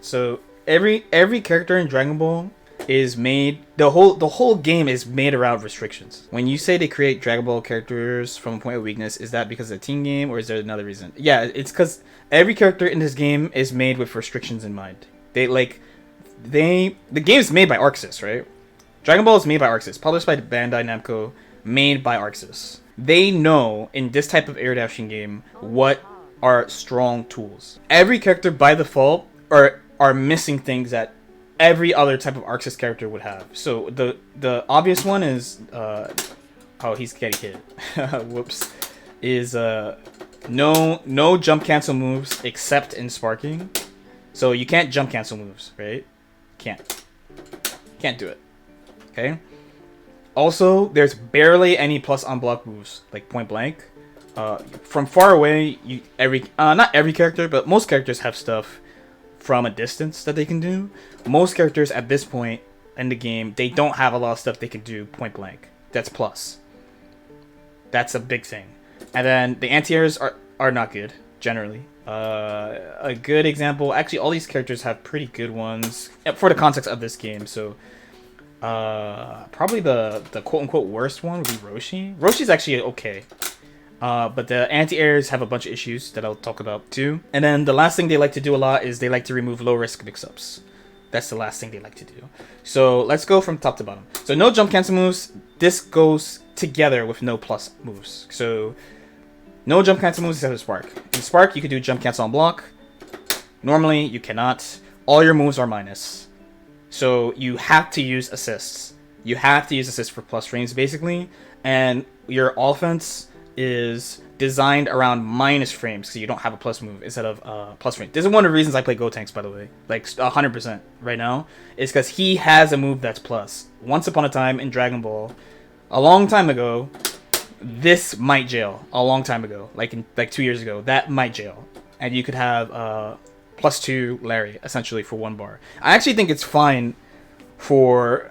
So every character in Dragon Ball is made, the whole game is made around restrictions. When you say they create Dragon Ball characters from a point of weakness, is that because it's a team game or is there another reason? Yeah, it's because every character in this game is made with restrictions in mind. The game is made by ArcSys, right? Dragon Ball is made by ArcSys, published by Bandai Namco, made by ArcSys. They know in this type of air dashing game what are strong tools. Every character by default are missing things that every other type of ArcSys character would have. So the obvious one is oh, he's getting hit. Whoops. Is no jump cancel moves except in sparking. So you can't jump cancel moves, right? Can't do it. Okay. Also, there's barely any plus on block moves, like point blank. From far away, not every character, but most characters have stuff from a distance that they can do. Most characters at this point in the game, they don't have a lot of stuff they can do point blank. That's plus. That's a big thing. And then the anti-airs are not good, generally. A good example, actually all these characters have pretty good ones for the context of this game. So probably the quote-unquote worst one would be Roshi. Roshi's actually okay. But the anti-airs have a bunch of issues that I'll talk about too. And then the last thing they like to do a lot is they like to remove low-risk mix-ups. That's the last thing they like to do. So let's go from top to bottom. So no jump cancel moves. This goes together with no plus moves. So no jump cancel moves except for Spark. In Spark, you can do jump cancel on block. Normally, you cannot. All your moves are minus. So you have to use assists. You have to use assists for plus frames, basically. And your offense is designed around minus frames, so you don't have a plus move instead of plus frame. This is one of the reasons I play Gotenks, by the way. Like 100% right now. Is because he has a move that's plus. Once upon a time in Dragon Ball, a long time ago, this might jail. A long time ago, like 2 years ago, that might jail, and you could have +2 Larry essentially for 1 bar. I actually think it's fine for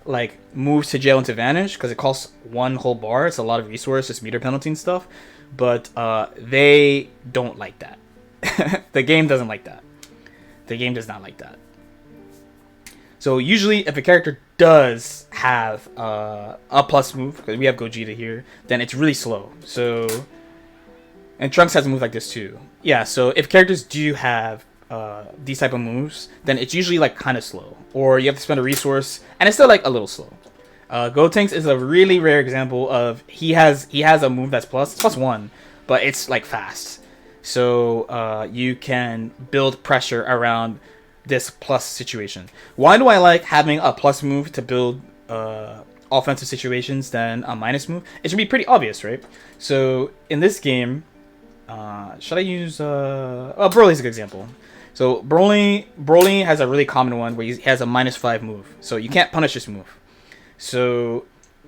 like moves to jail into vanish because it costs 1 whole bar. It's a lot of resources, meter penalty and stuff, but they don't like that. The game doesn't like that. The game does not like that. So usually if a character does have a plus move, because we have Gogeta here, then it's really slow. So, and Trunks has a move like this too. Yeah, so if characters do have these type of moves, then it's usually like kind of slow, or you have to spend a resource, and it's still like a little slow. Gotenks is a really rare example of he has a move that's plus, it's +1, but it's like fast. So you can build pressure around this plus situation. Why do I like having a plus move to build offensive situations than a minus move? It should be pretty obvious, right? So in this game, should I use Broly's a good example. So Broly has a really common one where he has a -5 move, so you can't punish this move. So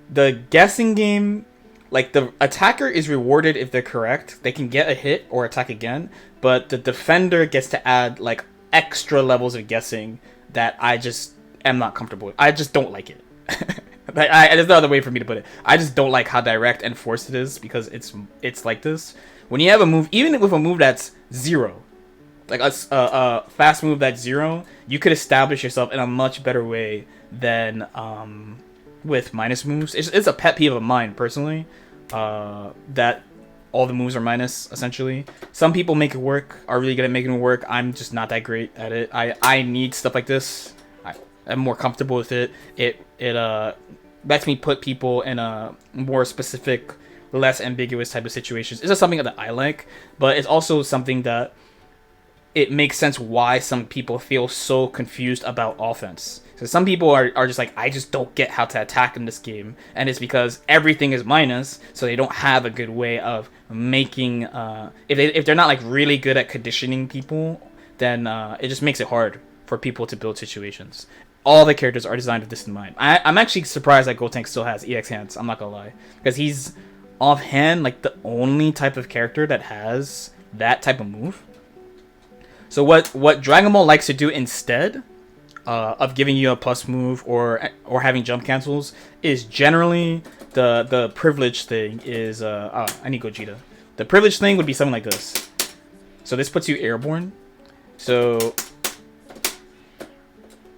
the guessing game, like the attacker is rewarded if they're correct. They can get a hit or attack again, but the defender gets to add like extra levels of guessing that I just am not comfortable with. I just don't like it. There's no other way for me to put it. I just don't like how direct and forced it is because it's like this. When you have a move, even with a move that's 0, like a fast move that's 0, you could establish yourself in a much better way than with minus moves. It's a pet peeve of mine personally, that all the moves are minus essentially. Some people make it work, are really good at making it work. I'm just not that great at it. I need stuff like this. I'm more comfortable with it. It lets me put people in a more specific, less ambiguous type of situations. It's just something that I like, but it's also something that it makes sense why some people feel so confused about offense. So some people are just like, I just don't get how to attack in this game, and it's because everything is minus, so they don't have a good way of making if they're not like really good at conditioning people, then it just makes it hard for people to build situations. All the characters are designed with this in mind. I'm actually surprised that Gotenks still has EX hands, I'm not gonna lie, because he's offhand like the only type of character that has that type of move. So what Dragon Ball likes to do instead of giving you a plus move or having jump cancels is generally the privilege thing is I need Gogeta. The privilege thing would be something like this. So this puts you airborne. So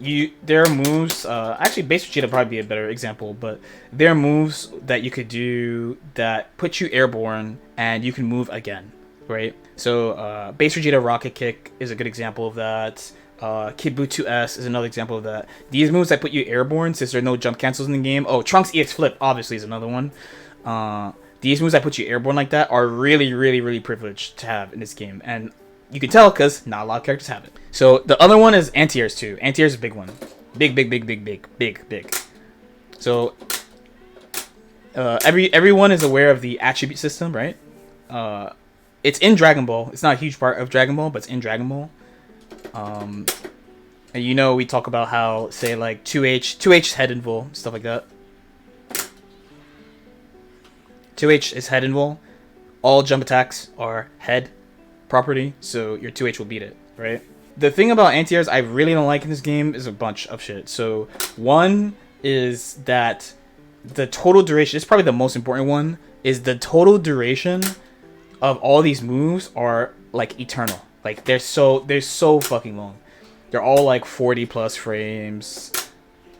there are moves. Actually, base Vegeta would probably be a better example, but there are moves that you could do that put you airborne and you can move again, right? So base Vegeta Rocket Kick is a good example of that. Kid Buu 2S is another example of that. These moves that put you airborne, since there are no jump cancels in the game. Oh, Trunks EX Flip obviously is another one. These moves that put you airborne like that are really, really, really privileged to have in this game, and you can tell because not a lot of characters have it. So the other one is anti-airs too. Anti-airs is a big one. Big. So everyone is aware of the attribute system, right? It's in Dragon Ball. It's not a huge part of Dragon Ball, but it's in Dragon Ball. And you know, we talk about how, say, like 2H head invul, stuff like that. 2H is head invul. All jump attacks are head property, so your 2H will beat it, right? The thing about anti-airs I really don't like in this game is a bunch of shit. So one is that the total duration, it's probably the most important one, is the total duration of all these moves are like eternal. Like they're so fucking long. They're all like 40 plus frames.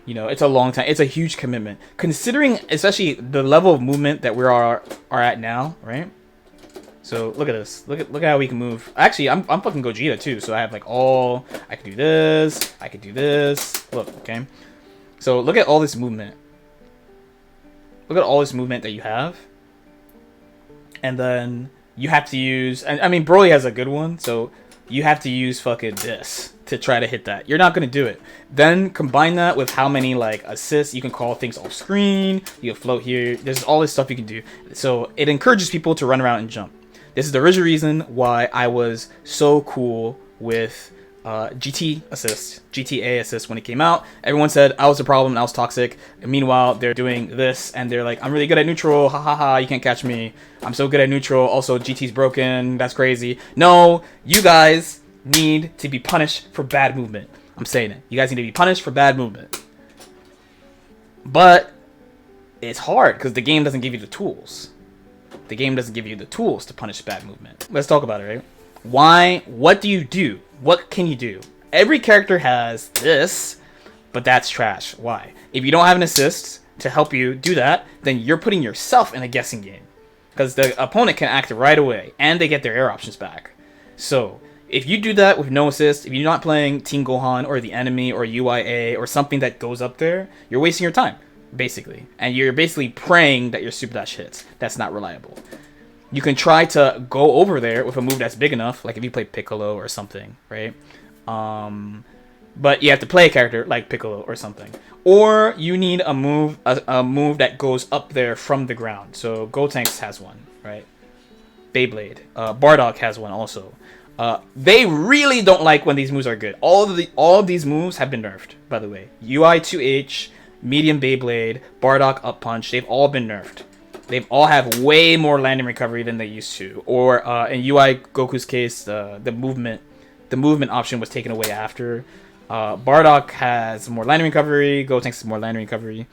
You know, it's a long time. It's a huge commitment, considering especially the level of movement that we are at now, right? So look at this. Look at how we can move. Actually, I'm fucking Gogeta too. So I have like all. I can do this. I can do this. Look, okay. So look at all this movement. Look at all this movement that you have, and then you have to use. And I mean, Broly has a good one. So you have to use fucking this to try to hit that. You're not gonna do it. Then combine that with how many like assists you can call things off screen. You can float here. There's all this stuff you can do. So it encourages people to run around and jump. This is the original reason why I was so cool with GTA assist when it came out. Everyone said I was the problem and I was toxic. And meanwhile, they're doing this and they're like, I'm really good at neutral. Ha ha ha, you can't catch me. I'm so good at neutral. Also, GT's broken. That's crazy. No, you guys need to be punished for bad movement. I'm saying it. You guys need to be punished for bad movement. But it's hard because the game doesn't give you the tools. The game doesn't give you the tools to punish bad movement. Let's talk about it, right? Why? What do you do? What can you do? Every character has this, but that's trash. Why? If you don't have an assist to help you do that, then you're putting yourself in a guessing game. Because the opponent can act right away, and they get their air options back. So, if you do that with no assist, if you're not playing Team Gohan, or the enemy, or UIA, or something that goes up there, you're wasting your time, basically. And you're basically praying that your Super Dash hits. That's not reliable. You can try to go over there with a move that's big enough, like if you play Piccolo or something, right? But you have to play a character like Piccolo or something. Or you need a move that goes up there from the ground. So Gotenks has one, right? Beyblade. Bardock has one also. They really don't like when these moves are good. All of these moves have been nerfed, by the way. UI 2H, Medium Beyblade, Bardock Up Punch, they've all been nerfed. They've all have way more landing recovery than they used to. Or in UI Goku's case, the movement option was taken away after. Bardock has more landing recovery. Gotenks has more landing recovery.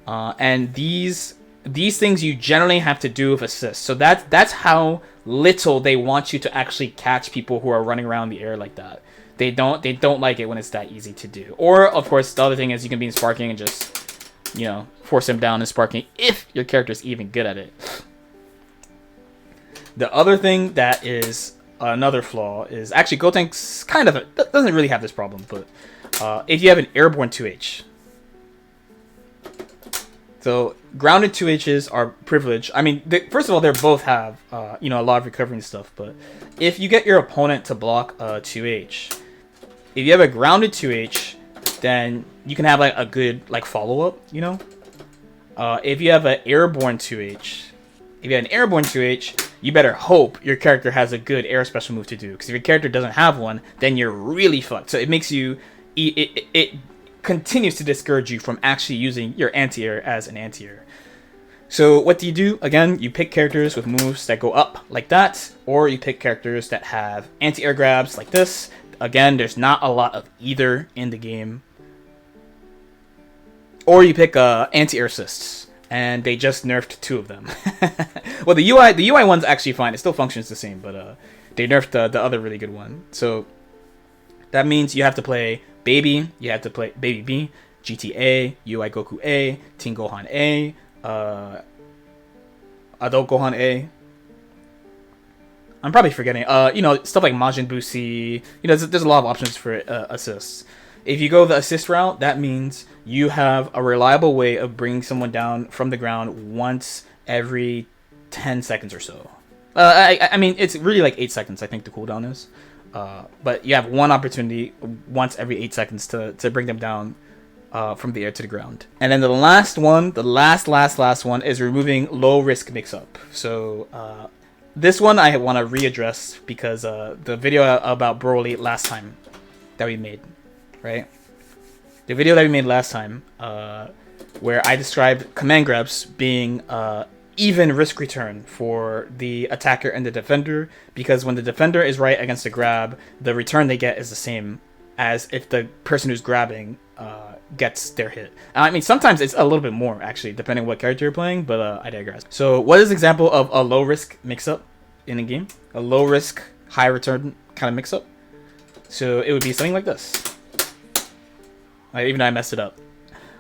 And these things you generally have to do with assists. So that's how little they want you to actually catch people who are running around the air like that. They don't like it when it's that easy to do. Or of course the other thing is you can be in sparking and just, you know, force them down in sparking if your character is even good at it. The other thing that is another flaw is actually Gotenks kind of doesn't really have this problem, but if you have an airborne 2H. So grounded 2Hs are privileged. I mean, first of all, they both have you know, a lot of recovery and stuff, but if you get your opponent to block a 2H, if you have a grounded 2H, then you can have like a good like follow-up, you know? If you have an airborne 2H, you better hope your character has a good air special move to do. Because if your character doesn't have one, then you're really fucked. So it makes you... It continues to discourage you from actually using your anti-air as an anti-air. So what do? Again, you pick characters with moves that go up like that. Or you pick characters that have anti-air grabs like this. Again, there's not a lot of either in the game. Or you pick anti-air assists, and they just nerfed 2 of them. Well, the UI one's actually fine. It still functions the same, but they nerfed the other really good one. So that means you have to play Baby, you have to play Baby B, GT A, UI Goku A, Teen Gohan A, Adult Gohan A. I'm probably forgetting. You know, stuff like Majin Buu C. You know, there's a lot of options for assists. If you go the assist route, that means you have a reliable way of bringing someone down from the ground once every 10 seconds or so. I mean, it's really like 8 seconds, I think the cooldown is. But you have one opportunity once every 8 seconds to bring them down from the air to the ground. And then the last one, the last one is removing low risk mix-up. So this one I want to readdress because the video about Broly last time that we made, right? The video that we made last time where I described command grabs being even risk return for the attacker and the defender, because when the defender is right against the grab, the return they get is the same as if the person who's grabbing gets their hit. I mean, sometimes it's a little bit more, actually, depending on what character you're playing, but I digress. So what is an example of a low-risk mix-up in a game? A low-risk, high-return kind of mix-up? So it would be something like this. Even though I messed it up.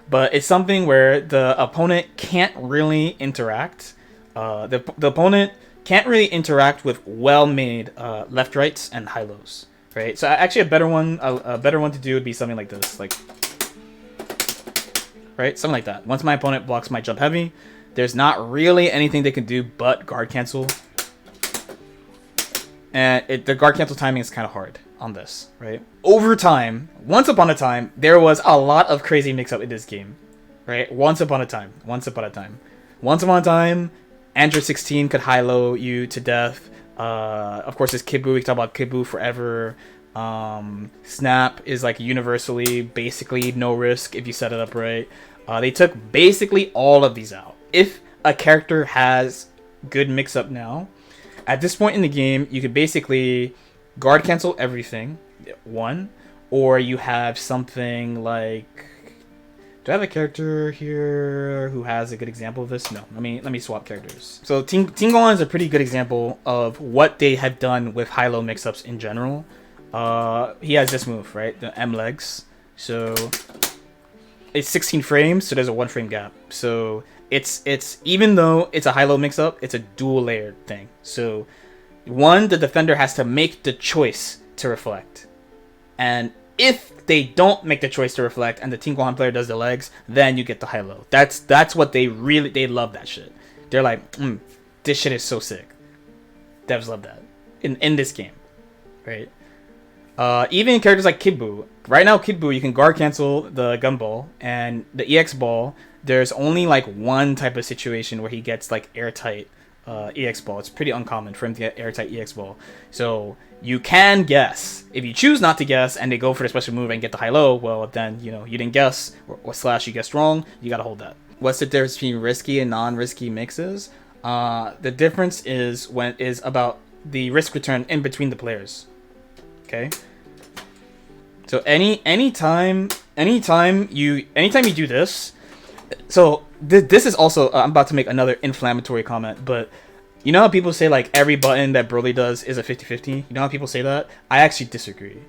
But it's something where the opponent can't really interact. The opponent can't really interact with well-made left-rights and high-lows. Right? So actually a better one to do would be something like this. Like, right? Something like that. Once my opponent blocks my jump heavy, there's not really anything they can do but guard cancel. And the guard cancel timing is kind of hard on this, right? Over time, once upon a time, there was a lot of crazy mix-up in this game, right? Once upon a time, Android 16 could high-low you to death. Of course, there's Kid Buu. We can talk about Kid Buu forever. Snap is like universally, basically no risk if you set it up right. They took basically all of these out. If a character has good mix-up now, at this point in the game, you could basically guard cancel everything, one, or you have something like... Do I have a character here who has a good example of this? No. Let me swap characters. So Teen Gohan is a pretty good example of what they have done with high-low mix-ups in general. He has this move, right? The M legs. So it's 16 frames, so there's a 1 frame gap. So it's even though it's a high-low mix-up, it's a dual layered thing. So one, the defender has to make the choice to reflect. And if they don't make the choice to reflect and the Teen Gohan player does the legs, then you get the high-low. That's what they love that shit. They're like, this shit is so sick. Devs love that. In this game. Right? Even characters like Kid Buu. Right now, Kid Buu, you can guard cancel the Gumball and the EX Ball. There's only like one type of situation where he gets like airtight EX Ball. It's pretty uncommon for him to get airtight EX Ball. So you can guess. If you choose not to guess and they go for the special move and get the high-low, well then, you know, you didn't guess, or slash you guessed wrong, you gotta hold that. What's the difference between risky and non-risky mixes? The difference is about the risk return in between the players. Okay? So anytime you do this, so this is also I'm about to make another inflammatory comment, but you know how people say like every button that Broly does is a 50-50? You know how people say that? I actually disagree.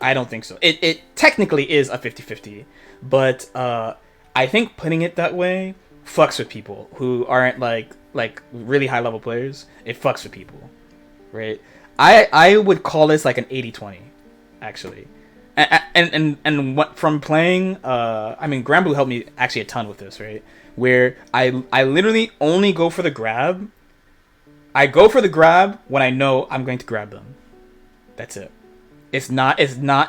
I don't think so. It technically is a 50-50, but I think putting it that way fucks with people who aren't like really high level players. It fucks with people, right? I would call this like an 80-20, actually. And what from playing, I mean, Granblue helped me actually a ton with this, right? Where I literally only go for the grab. I go for the grab when I know I'm going to grab them. That's it. It's not,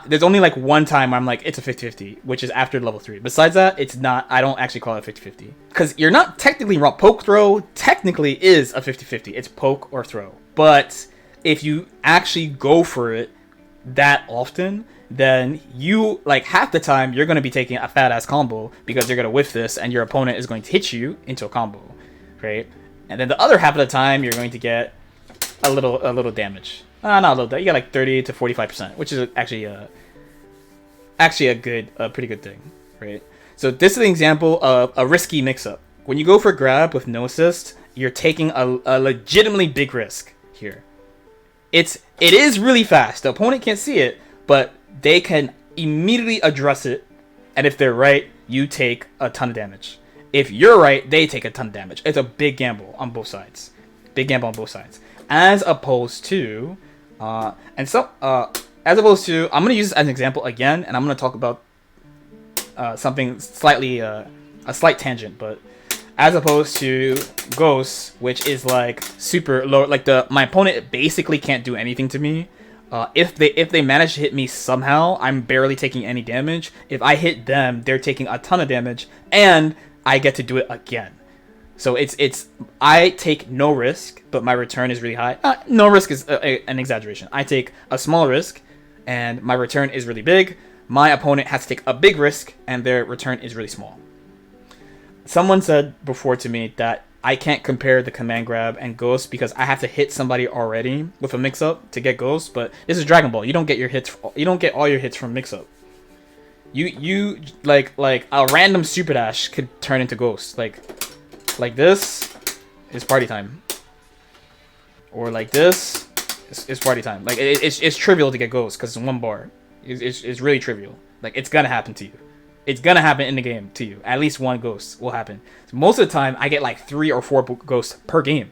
there's only like one time where I'm like, it's a 50-50, which is after level 3. Besides that, it's not, I don't actually call it 50-50. Because you're not technically wrong. Poke throw technically is a 50-50. It's poke or throw. But if you actually go for it that often, then you, like, half the time you're going to be taking a fat ass combo because you're going to whiff this and your opponent is going to hit you into a combo, right? And then the other half of the time you're going to get a little damage. Not a little bit. You get like 30 to 45%, which is actually a pretty good thing, right? So this is an example of a risky mix-up. When you go for grab with no assist, you're taking a legitimately big risk here. It is really fast. The opponent can't see it, but they can immediately address it, and if they're right, you take a ton of damage. If you're right, they take a ton of damage. It's a big gamble on both sides. Big gamble on both sides. As opposed to, I'm gonna use this as an example again, and I'm gonna talk about something slightly, a slight tangent, but as opposed to Ghosts, which is like super low, like my opponent basically can't do anything to me. If they manage to hit me somehow, I'm barely taking any damage. If I hit them, they're taking a ton of damage, and I get to do it again. So I take no risk, but my return is really high. No risk is an exaggeration. I take a small risk, and my return is really big. My opponent has to take a big risk, and their return is really small. Someone said before to me that I can't compare the command grab and Ghost because I have to hit somebody already with a mix-up to get Ghost, but this is Dragon Ball. You don't get your hits. You don't get all your hits from mix-up. You like a random super dash could turn into Ghost. Like this is party time, or like this is party time. Like it's trivial to get Ghost because it's one bar. It's really trivial. Like it's gonna happen to you. It's gonna happen in the game to you. At least one Ghost will happen. So most of the time, I get like 3 or 4 Ghosts per game.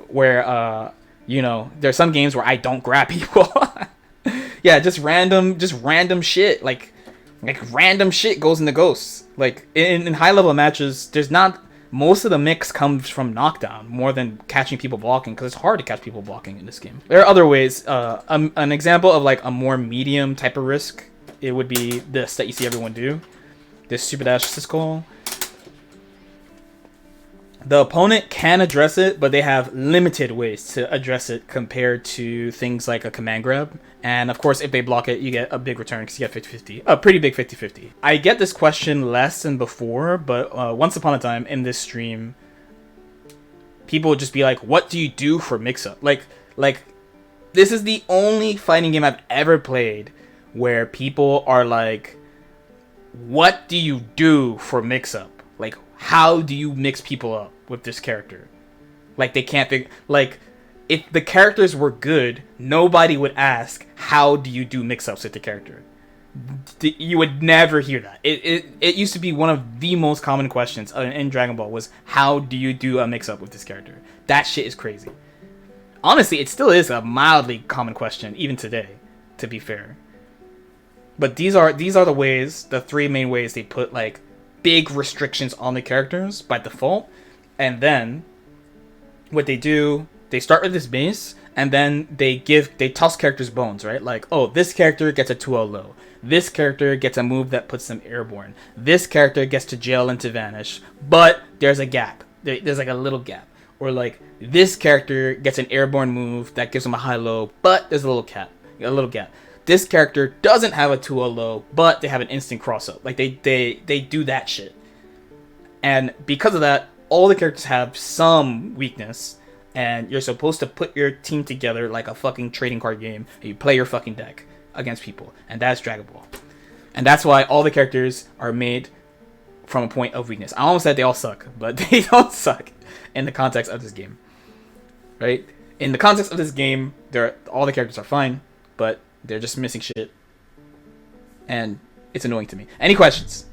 Where there's some games where I don't grab people. Yeah, just random shit. Like random shit goes into Ghosts. Like in high level matches, there's not. Most of the mix comes from knockdown more than catching people blocking, because it's hard to catch people blocking in this game. There are other ways. An example of like a more medium type of risk, it would be this that you see everyone do. This super dash syscall. The opponent can address it, but they have limited ways to address it compared to things like a command grab. And of course, if they block it, you get a big return because you get 50-50. A pretty big 50-50. I get this question less than before, but once upon a time in this stream, people would just be like, what do you do for mix-up? Like, this is the only fighting game I've ever played where people are like, what do you do for mix-up? Like, how do you mix people up with this character? Like, they can't think. Like, if the characters were good, nobody would ask, how do you do mix-ups with the character? You would never hear that. It used to be one of the most common questions in Dragon Ball was, how do you do a mix-up with this character? That shit is crazy. Honestly, it still is a mildly common question, even today, to be fair. But these are the ways, the 3 main ways they put, like, big restrictions on the characters by default. And then what they do, they start with this base, and then they toss characters bones, right? Like, oh, this character gets a 2-0 low. This character gets a move that puts them airborne. This character gets to jail and to vanish, but there's a gap. There's like a little gap. Or like, this character gets an airborne move that gives them a high-low, but there's a little gap. This character doesn't have a 2-0 low, but they have an instant cross-up. Like, they do that shit. And because of that, all the characters have some weakness, and you're supposed to put your team together like a fucking trading card game, and you play your fucking deck against people. And that's Dragon Ball. And that's why all the characters are made from a point of weakness. I almost said they all suck, but they don't suck in the context of this game. Right? In the context of this game, all the characters are fine, but they're just missing shit. And it's annoying to me. Any questions?